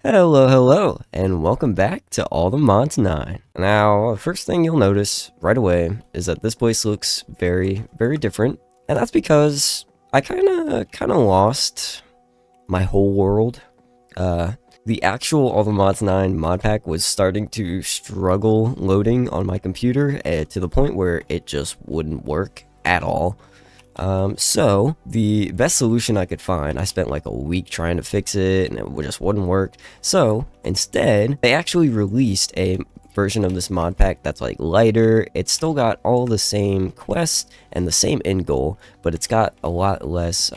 Hello, and welcome back to All the Mods 9. Now, first thing you'll notice right away is that this place looks very different, and that's because I kinda lost my whole world. The actual All the Mods 9 mod pack was starting to struggle loading on my computer to the point where it just wouldn't work at all. So the best solution I could find, I spent like a week trying to fix it and it just wouldn't work. So instead, they actually released a version of this mod pack that's like lighter. It's still got all the same quests and the same end goal, but it's got a lot less,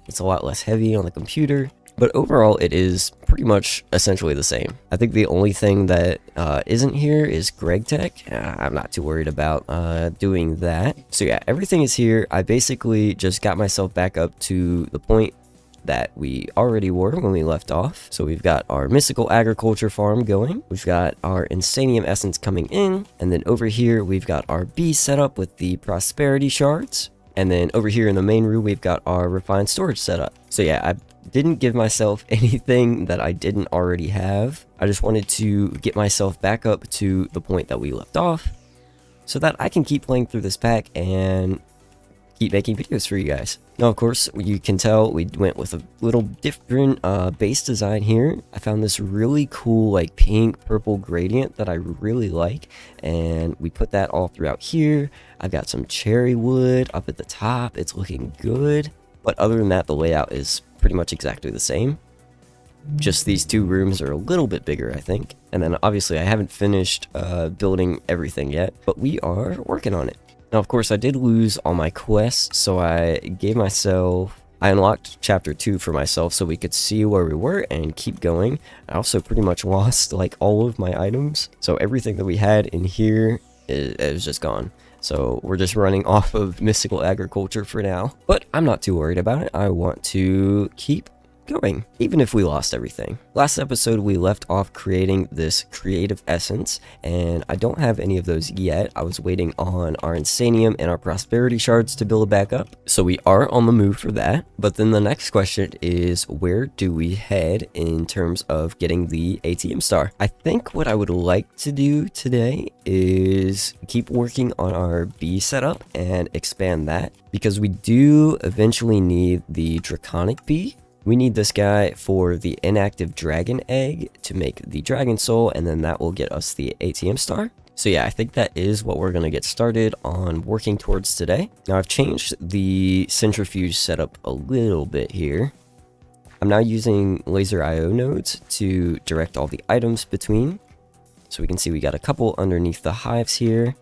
it's a lot less heavy on the computer. But overall, it is pretty much essentially the same. I think the only thing that isn't here is Greg Tech. I'm not too worried about doing that. So yeah, everything is here. I basically just got myself back up to the point that we already were when we left off. So we've got our mystical agriculture farm going. We've got our insanium essence coming in. And then over here, we've got our bee set up with the prosperity shards. And then over here in the main room, we've got our refined storage setup. So yeah, I didn't give myself anything that I didn't already have. I just wanted to get myself back up to the point that we left off so that I can keep playing through this pack and keep making videos for you guys. Now, of course, you can tell we went with a little different base design here. I found this really cool like pink purple gradient that I really like, and we put that all throughout here. I've got some cherry wood up at the top. It's looking good, but other than that, the layout is pretty much exactly the same. Just these two rooms are a little bit bigger, I think. And then obviously I haven't finished building everything yet, but we are working on it. Now, of course, I did lose all my quests, so I unlocked chapter 2 for myself so we could see where we were and keep going. I also pretty much lost like all of my items, so everything that we had in here is just gone. So we're just running off of mystical agriculture for now, but I'm not too worried about it. I want to keep going, even if we lost everything. Last episode, we left off creating this creative essence, and I don't have any of those yet. I was waiting on our insanium and our prosperity shards to build back up, so we are on the move for that. But then the next question is, where do we head in terms of getting the ATM star? I think what I would like to do today is keep working on our bee setup and expand that, because we do eventually need the draconic bee. We need this guy for the inactive dragon egg to make the dragon soul, and then that will get us the ATM star. So yeah, I think that is what we're going to get started on working towards today. Now, I've changed the centrifuge setup a little bit here. I'm now using laser IO nodes to direct all the items between. So we can see we got a couple underneath the hives here.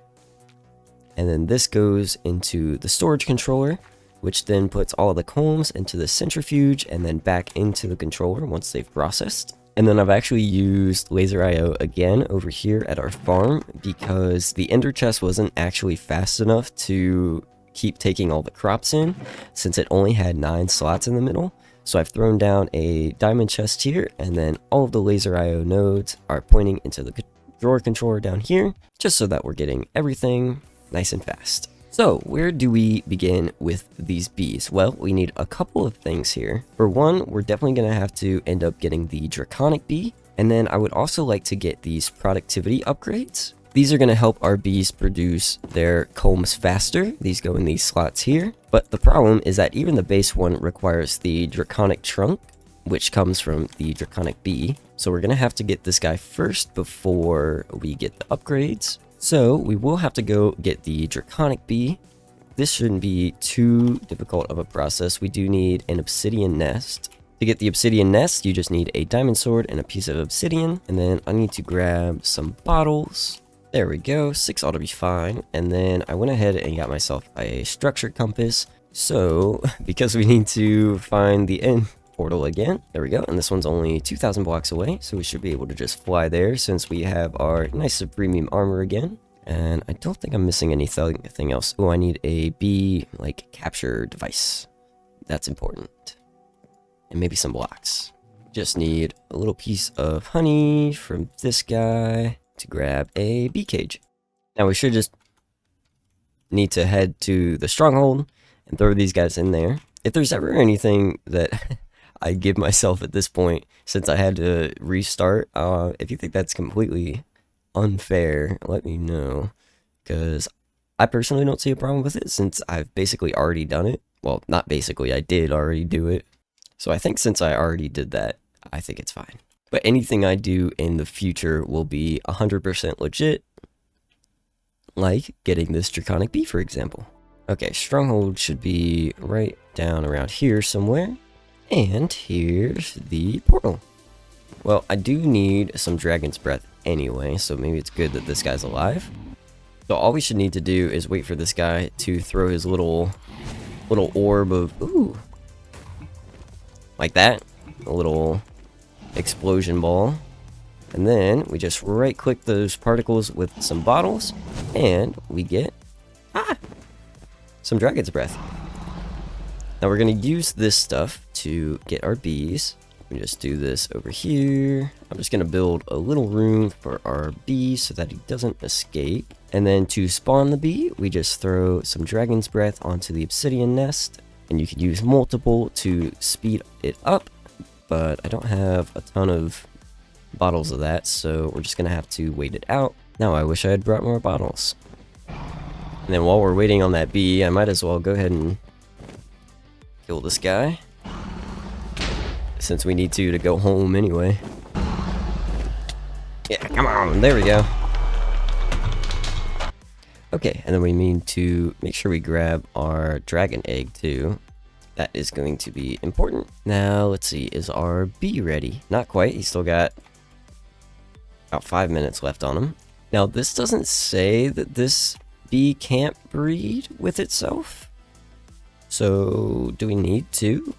And then this goes into the storage controller, which then puts all of the combs into the centrifuge and then back into the controller once they've processed. And then I've actually used laser IO again over here at our farm because the ender chest wasn't actually fast enough to keep taking all the crops in, since it only had 9 slots in the middle. So I've thrown down a diamond chest here, and then all of the laser IO nodes are pointing into the drawer controller down here, just so that we're getting everything nice and fast. So, where do we begin with these bees? Well, we need a couple of things here. For one, we're definitely going to have to end up getting the draconic bee, and then I would also like to get these productivity upgrades. These are going to help our bees produce their combs faster. These go in these slots here. But the problem is that even the base one requires the draconic trunk, which comes from the draconic bee. So we're going to have to get this guy first before we get the upgrades. So we will have to go get the draconic bee. This shouldn't be too difficult of a process. We do need an obsidian nest. To get the obsidian nest, you just need a diamond sword and a piece of obsidian. And then I need to grab some bottles. There we go, 6 ought to be fine. And then I went ahead and got myself a structure compass. So, because we need to find the end portal again. There we go, and this one's only 2,000 blocks away, so we should be able to just fly there since we have our nice premium armor again. And I don't think I'm missing anything else. Oh, I need a bee, like, capture device. That's important. And maybe some blocks. Just need a little piece of honey from this guy to grab a bee cage. Now we should just need to head to the stronghold and throw these guys in there. If there's ever anything that I give myself at this point, since I had to restart. If you think that's completely unfair, let me know, because I personally don't see a problem with it since I've basically already done it. Well, not basically, I did already do it. So I think since I already did that, I think it's fine. But anything I do in the future will be 100% legit, like getting this draconic bee, for example. Okay, stronghold should be right down around here somewhere. And here's the portal. Well, I do need some dragon's breath anyway, so maybe it's good that this guy's alive. So all we should need to do is wait for this guy to throw his little orb of, ooh, like that, a little explosion ball. And then we just right click those particles with some bottles, and we get, some dragon's breath. Now we're going to use this stuff to get our bees. We just do this over here. I'm just going to build a little room for our bee so that he doesn't escape. And then to spawn the bee, we just throw some dragon's breath onto the obsidian nest. And you can use multiple to speed it up, but I don't have a ton of bottles of that, so we're just going to have to wait it out. Now I wish I had brought more bottles. And then while we're waiting on that bee, I might as well go ahead and kill this guy, since we need to go home anyway. Yeah, come on, there we go. Okay, and then we need to make sure we grab our dragon egg too. That is going to be important. Now, let's see, is our bee ready? Not quite, he's still got about 5 minutes left on him. Now, this doesn't say that this bee can't breed with itself. So, do we need to?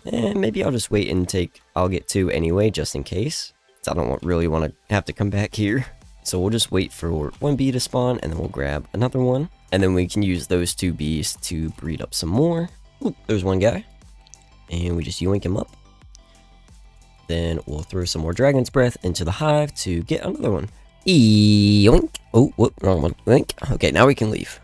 Maybe I'll just wait and I'll get 2 anyway, just in case. I don't really want to have to come back here. So we'll just wait for 1 bee to spawn, and then we'll grab another one. And then we can use those 2 bees to breed up some more. Ooh, there's one guy. And we just yoink him up. Then we'll throw some more dragon's breath into the hive to get another one. Yoink. Oh, whoop, wrong one. Yoink. Okay, now we can leave.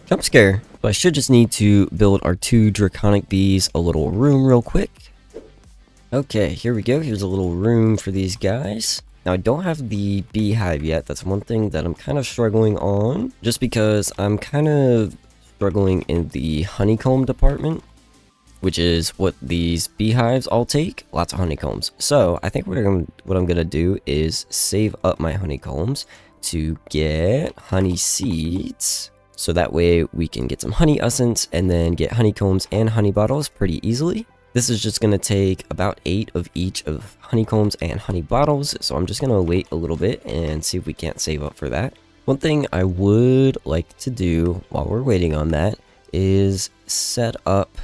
Jump scare. So I should just need to build our 2 draconic bees a little room real quick. Okay, here we go. Here's a little room for these guys. Now I don't have the beehive yet. That's one thing that I'm kind of struggling on, just because I'm kind of struggling in the honeycomb department, which is what these beehives all take. Lots of honeycombs. So I think what I'm gonna do is save up my honeycombs to get honey seeds. So that way we can get some honey essence and then get honeycombs and honey bottles pretty easily. This is just going to take about 8 of each of honeycombs and honey bottles. So I'm just going to wait a little bit and see if we can't save up for that. One thing I would like to do while we're waiting on that is set up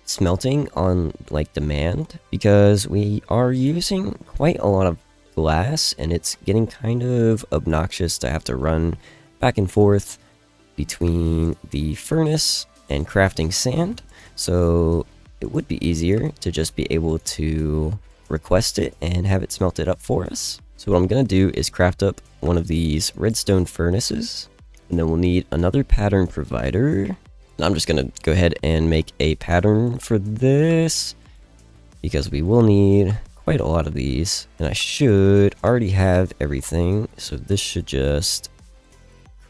smelting on like demand, because we are using quite a lot of glass and it's getting kind of obnoxious to have to run back and forth between the furnace and crafting sand. So it would be easier to just be able to request it and have it smelted up for us. So what I'm going to do is craft up one of these redstone furnaces, and then we'll need another pattern provider. And I'm just going to go ahead and make a pattern for this, because we will need quite a lot of these, and I should already have everything. So this should just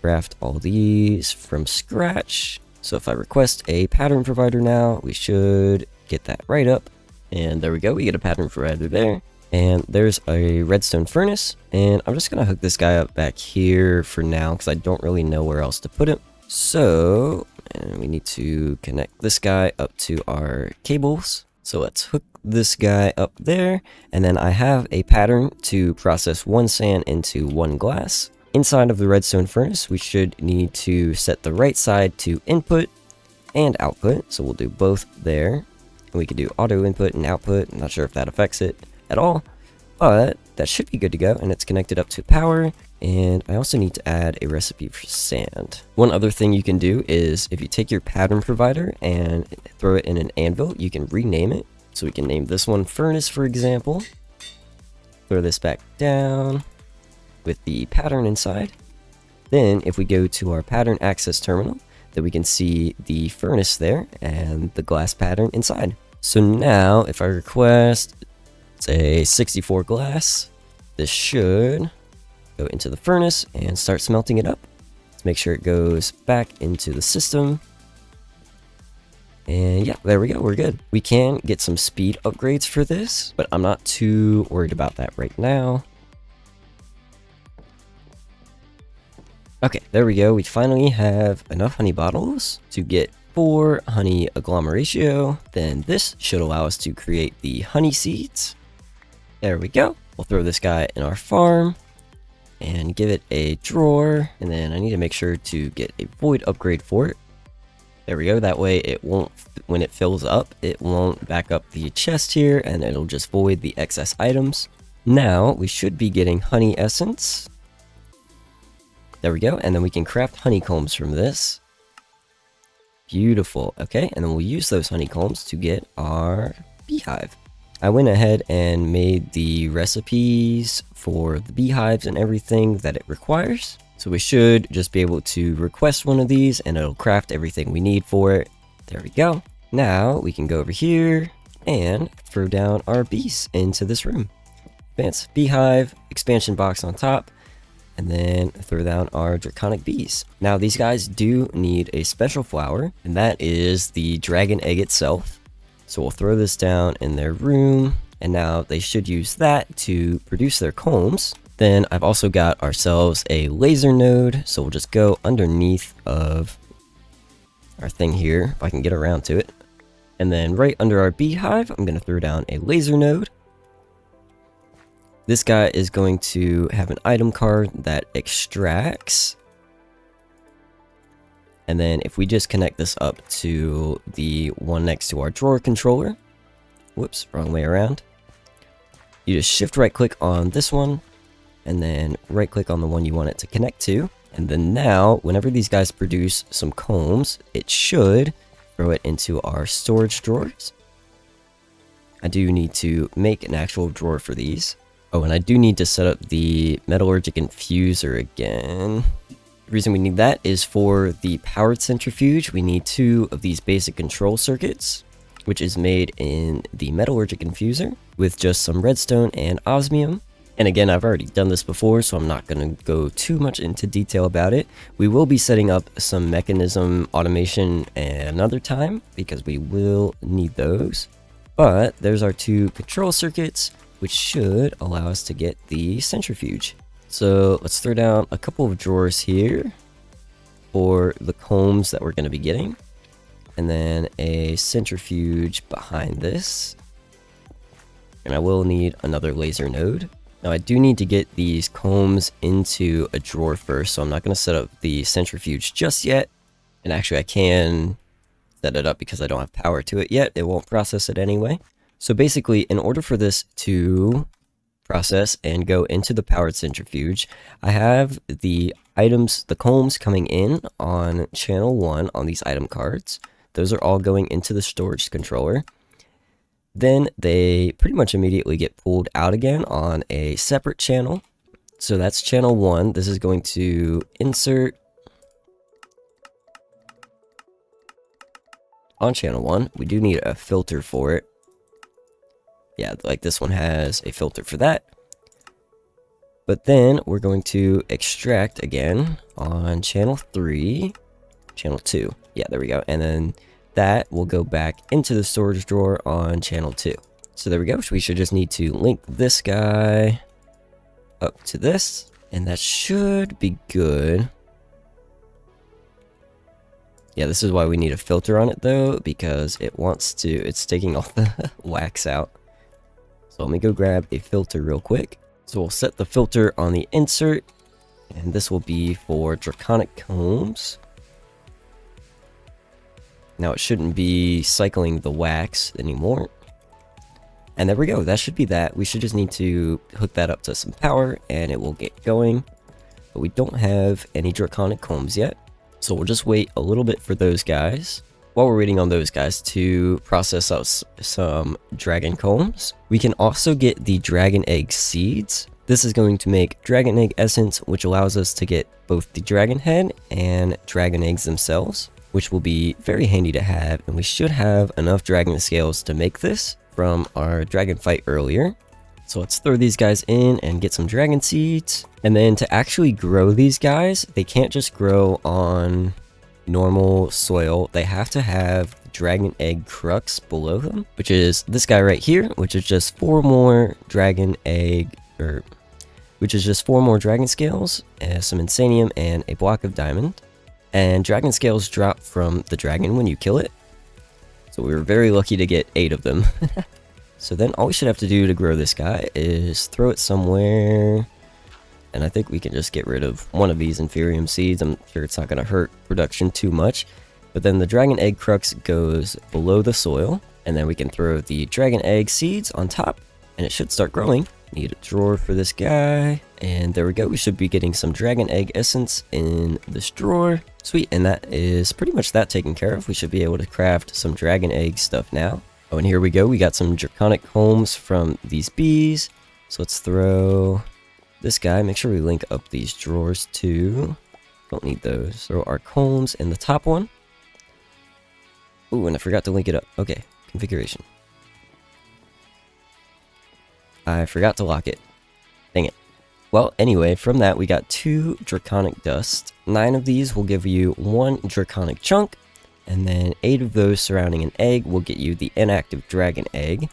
craft all these from scratch. So if I request a pattern provider now, we should get that right up. And there we go, we get a pattern provider there. And there's a redstone furnace. And I'm just going to hook this guy up back here for now, because I don't really know where else to put him. So, and we need to connect this guy up to our cables. So let's hook this guy up there. And then I have a pattern to process 1 sand into 1 glass. Inside of the redstone furnace, we should need to set the right side to input and output. So we'll do both there. And we can do auto input and output. I'm not sure if that affects it at all, but that should be good to go. And it's connected up to power. And I also need to add a recipe for sand. One other thing you can do is if you take your pattern provider and throw it in an anvil, you can rename it. So we can name this one furnace, for example. Throw this back down with the pattern inside. Then if we go to our pattern access terminal, that we can see the furnace there and the glass pattern inside. So now if I request, say 64 glass, this should go into the furnace and start smelting it up. Let's make sure it goes back into the system. And yeah, there we go, we're good. We can get some speed upgrades for this, but I'm not too worried about that right now. Okay, there we go. We finally have enough honey bottles to get 4 honey agglomeratio. Then this should allow us to create the honey seeds. There we go. We'll throw this guy in our farm and give it a drawer. And then I need to make sure to get a void upgrade for it. There we go. That way it won't, when it fills up, it won't back up the chest here and it'll just void the excess items. Now we should be getting honey essence. There we go. And then we can craft honeycombs from this. Beautiful. Okay. And then we'll use those honeycombs to get our beehive. I went ahead and made the recipes for the beehives and everything that it requires. So we should just be able to request one of these and it'll craft everything we need for it. There we go. Now we can go over here and throw down our bees into this room. Advanced beehive, expansion box on top, and then throw down our draconic bees. Now these guys do need a special flower, and that is the dragon egg itself. So we'll throw this down in their room, and now they should use that to produce their combs. Then I've also got ourselves a laser node, so we'll just go underneath of our thing here, if I can get around to it. And then right under our beehive, I'm going to throw down a laser node. This guy is going to have an item card that extracts. And then if we just connect this up to the one next to our drawer controller. Whoops, wrong way around. You just shift right click on this one. And then right click on the one you want it to connect to. And then now, whenever these guys produce some combs, it should throw it into our storage drawers. I do need to make an actual drawer for these. Oh, and I do need to set up the metallurgic infuser again. The reason we need that is for the powered centrifuge, we need 2 of these basic control circuits, which is made in the metallurgic infuser with just some redstone and osmium. And again, I've already done this before, so I'm not going to go too much into detail about it. We will be setting up some mechanism automation another time because we will need those. But there's our 2 control circuits, which should allow us to get the centrifuge. So let's throw down a couple of drawers here for the combs that we're going to be getting. And then a centrifuge behind this. And I will need another laser node. Now I do need to get these combs into a drawer first, so I'm not going to set up the centrifuge just yet. And actually I can set it up because I don't have power to it yet. It won't process it anyway. So basically, in order for this to process and go into the powered centrifuge, I have the items, the combs coming in on channel 1 on these item cards. Those are all going into the storage controller. Then they pretty much immediately get pulled out again on a separate channel. So that's channel 1. This is going to insert on channel 1. We do need a filter for it. Yeah, like this one has a filter for that. But then we're going to extract again on channel 3, channel 2. Yeah, there we go. And then that will go back into the storage drawer on channel 2. So there we go. So we should just need to link this guy up to this, and that should be good. Yeah, this is why we need a filter on it though, because it's taking all the wax out. So let me go grab a filter real quick. So we'll set the filter on the insert, and this will be for draconic combs. Now it shouldn't be cycling the wax anymore. And there we go, that should be that. We should just need to hook that up to some power and it will get going. But we don't have any draconic combs yet. So we'll just wait a little bit for those guys. While we're waiting on those guys to process out some dragon combs, we can also get the dragon egg seeds. This is going to make dragon egg essence, which allows us to get both the dragon head and dragon eggs themselves. which will be very handy to have, and we should have enough dragon scales to make this from our dragon fight earlier. So let's throw these guys in and get some dragon seeds. And then to actually grow these guys, they can't just grow on normal soil. They have to have dragon egg crux below them, which is this guy right here, which is just 4 more dragon egg, which is just 4 more dragon scales, some insanium, and a block of diamond. And dragon scales drop from the dragon when you kill it. So we were very lucky to get 8 of them. So then all we should have to do to grow this guy is throw it somewhere. And I think we can just get rid of one of these inferium seeds. I'm sure it's not going to hurt production too much. But then the dragon egg crux goes below the soil. And then we can throw the dragon egg seeds on top. And it should start growing. Need a drawer for this guy. And there we go. We should be getting some dragon egg essence in this drawer. Sweet. And that is pretty much that taken care of. We should be able to craft some dragon egg stuff now. Oh, and here we go. We got some draconic combs from these bees. So let's throw this guy. Make sure we link up these drawers too. Don't need those. Throw our combs in the top one. Ooh, and I forgot to link it up. Okay, configuration. I forgot to lock it. Dang it. Well, anyway, from that we got 2 draconic dust. 9 of these will give you 1 draconic chunk. And then 8 of those surrounding an egg will get you the inactive dragon egg.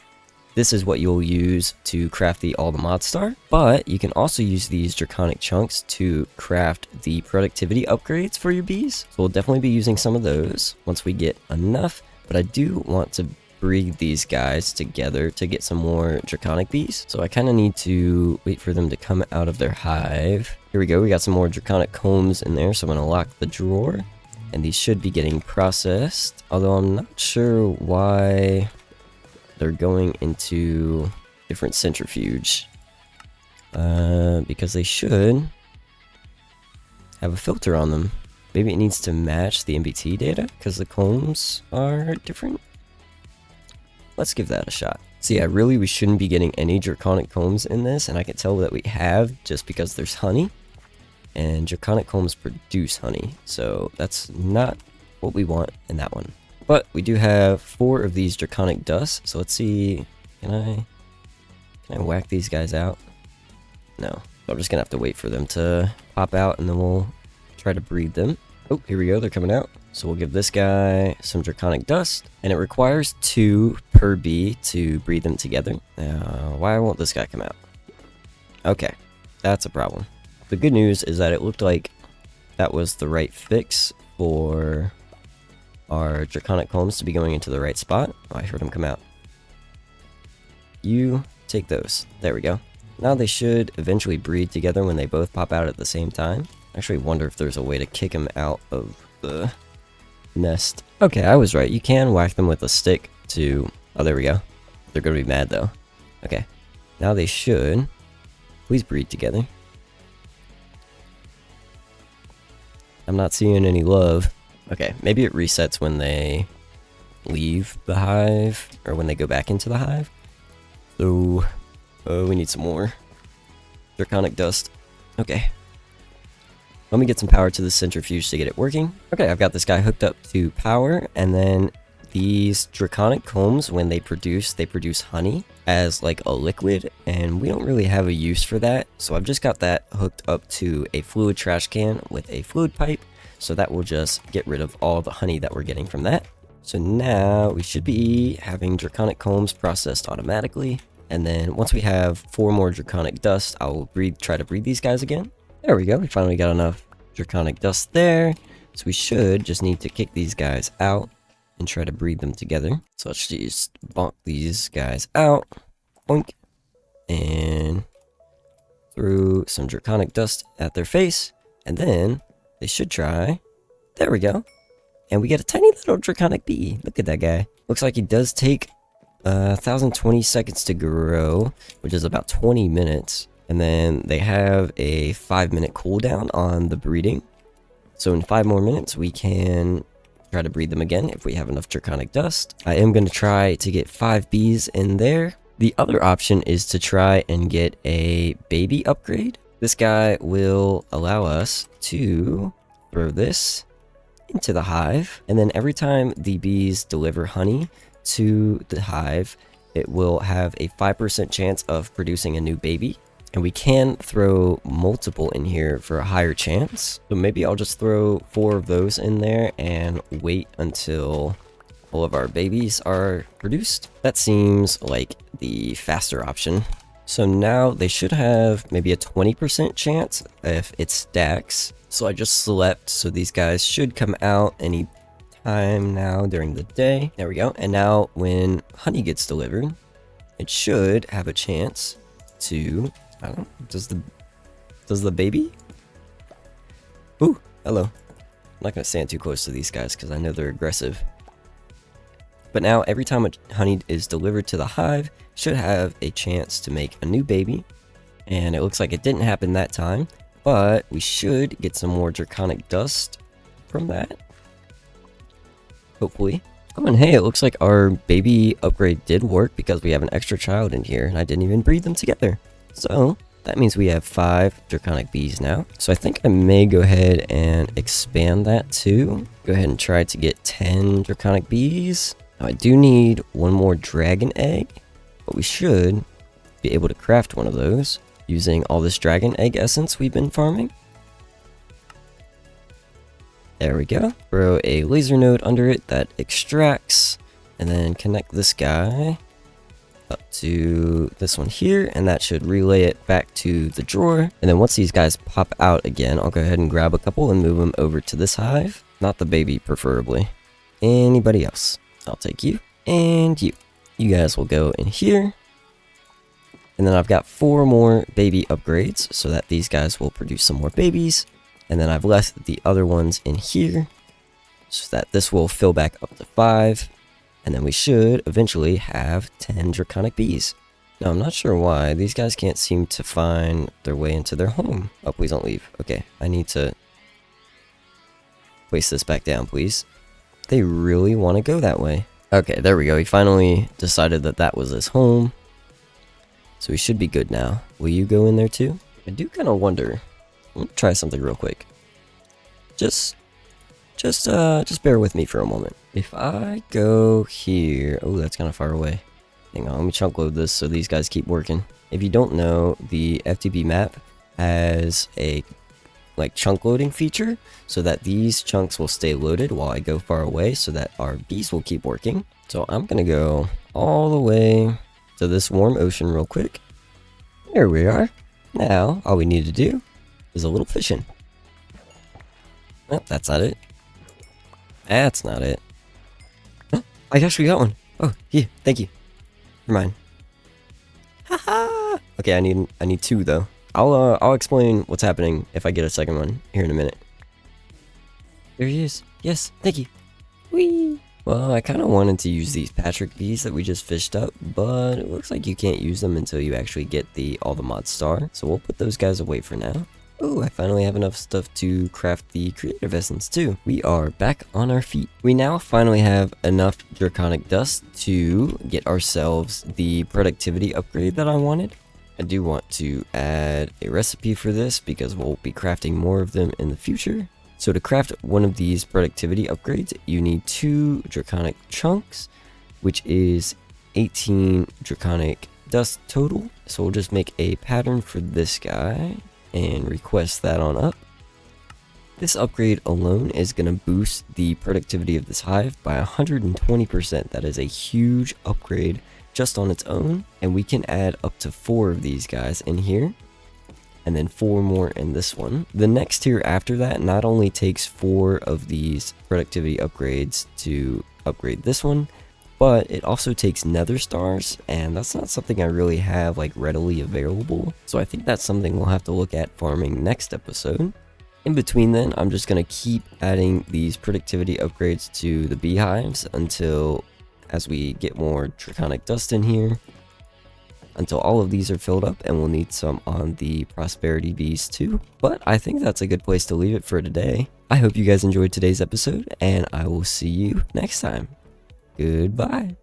This is what you'll use to craft the all the mod star. But you can also use these draconic chunks to craft the productivity upgrades for your bees. So we'll definitely be using some of those once we get enough. But I do want to breed these guys together to get some more draconic bees. So I kind of need to wait for them to come out of their hive. Here we go. We got some more draconic combs in there. So I'm going to lock the drawer. And these should be getting processed, although I'm not sure why they're going into different centrifuge. Because they should have a filter on them. Maybe it needs to match the MBT data, because the combs are different. Let's give that a shot. So yeah, really we shouldn't be getting any draconic combs in this, and I can tell that we have just because there's honey. And draconic combs produce honey, so that's not what we want in that one. But we do have 4 of these draconic dust, so let's see. Can I whack these guys out? No. I'm just gonna have to wait for them to pop out, and then we'll try to breed them. Oh, here we go. They're coming out. So we'll give this guy some draconic dust, and it requires 2 per bee to breed them together. Why won't this guy come out? Okay, that's a problem. The good news is that it looked like that was the right fix for our draconic combs to be going into the right spot. Oh, I heard them come out. You take those. There we go. Now they should eventually breed together when they both pop out at the same time. I actually wonder if there's a way to kick them out of the nest. Okay, I was right. You can whack them with a stick to... Oh, there we go. They're going to be mad though. Okay. Now they should... Please breed together. I'm not seeing any love. Okay, maybe it resets when they leave the hive, or when they go back into the hive. So, we need some more draconic dust. Okay. Let me get some power to the centrifuge to get it working. Okay, I've got this guy hooked up to power, and then these draconic combs, when they produce honey as like a liquid, and we don't really have a use for that. So I've just got that hooked up to a fluid trash can with a fluid pipe. So that will just get rid of all the honey that we're getting from that. So now we should be having draconic combs processed automatically. And then once we have 4 more draconic dust, I'll try to breed these guys again. There we go. We finally got enough draconic dust there. So we should just need to kick these guys out and try to breed them together. So let's just bonk these guys out. Boink. And throw some draconic dust at their face. And then they should try. There we go. And we get a tiny little draconic bee. Look at that guy. Looks like he does take 1,020 seconds to grow, which is about 20 minutes. And then they have a 5-minute cooldown on the breeding. So in 5 more minutes, we can try to breed them again if we have enough draconic dust. I am going to try to get 5 bees in there. The other option is to try and get a baby upgrade. This guy will allow us to throw this into the hive, and then every time the bees deliver honey to the hive, it will have a 5% chance of producing a new baby. And we can throw multiple in here for a higher chance. So maybe I'll just throw 4 of those in there and wait until all of our babies are produced. That seems like the faster option. So now they should have maybe a 20% chance if it stacks. So I just slept, so these guys should come out any time now during the day. There we go. And now when honey gets delivered, it should have a chance to, I don't know, does the baby? Ooh, hello. I'm not gonna stand too close to these guys because I know they're aggressive. But now every time honey is delivered to the hive, should have a chance to make a new baby. And it looks like it didn't happen that time, but we should get some more draconic dust from that. Hopefully. Oh, and hey, it looks like our baby upgrade did work because we have an extra child in here and I didn't even breed them together. So that means we have 5 draconic bees now. So I think I may go ahead and expand that too. Go ahead and try to get 10 draconic bees. Now I do need 1 more dragon egg, but we should be able to craft one of those using all this dragon egg essence we've been farming. There we go. Throw a laser node under it that extracts, and then connect this guy up to this one here, and that should relay it back to the drawer. And then once these guys pop out again, I'll go ahead and grab a couple and move them over to this hive. Not the baby, preferably. Anybody else? I'll take you and you. You guys will go in here. And then I've got 4 more baby upgrades so that these guys will produce some more babies. And then I've left the other ones in here so that this will fill back up to 5. And then we should eventually have 10 draconic bees. Now, I'm not sure why these guys can't seem to find their way into their home. Oh, please don't leave. Okay, I need to place this back down, please. They really want to go that way. Okay, there we go. He finally decided that that was his home. So we should be good now. Will you go in there too? I do kind of wonder. Let me try something real quick. Just bear with me for a moment. If I go here, oh, that's kind of far away. Hang on, let me chunk load this so these guys keep working. If you don't know, the FTP map has a chunk loading feature so that these chunks will stay loaded while I go far away so that our bees will keep working. So I'm gonna go all the way to this warm ocean real quick. There we are. Now all we need to do is a little fishing. Oh, that's not it. That's not it. Oh, I actually got one. Oh, yeah, thank you. You're mine. Haha. Okay, I need 2 though. I'll explain what's happening if I get a second one here in a minute. There he is. Yes, thank you. Whee! Well, I kind of wanted to use these Patrick bees that we just fished up, but it looks like you can't use them until you actually get all the mod star. So we'll put those guys away for now. Oh, I finally have enough stuff to craft the creative essence too. We are back on our feet. We now finally have enough draconic dust to get ourselves the productivity upgrade that I wanted. I do want to add a recipe for this because we'll be crafting more of them in the future. So to craft one of these productivity upgrades, you need 2 draconic chunks, which is 18 draconic dust total. So we'll just make a pattern for this guy and request that on up. This upgrade alone is going to boost the productivity of this hive by 120%. That is a huge upgrade just on its own, and we can add up to 4 of these guys in here and then 4 more in this one. The next tier after that not only takes 4 of these productivity upgrades to upgrade this one, but it also takes nether stars, and that's not something I really have readily available. So I think that's something we'll have to look at farming next episode. In between then, I'm just going to keep adding these productivity upgrades to the beehives until as we get more draconic dust in here, until all of these are filled up, and we'll need some on the prosperity bees too. But I think that's a good place to leave it for today. I hope you guys enjoyed today's episode, and I will see you next time. Goodbye.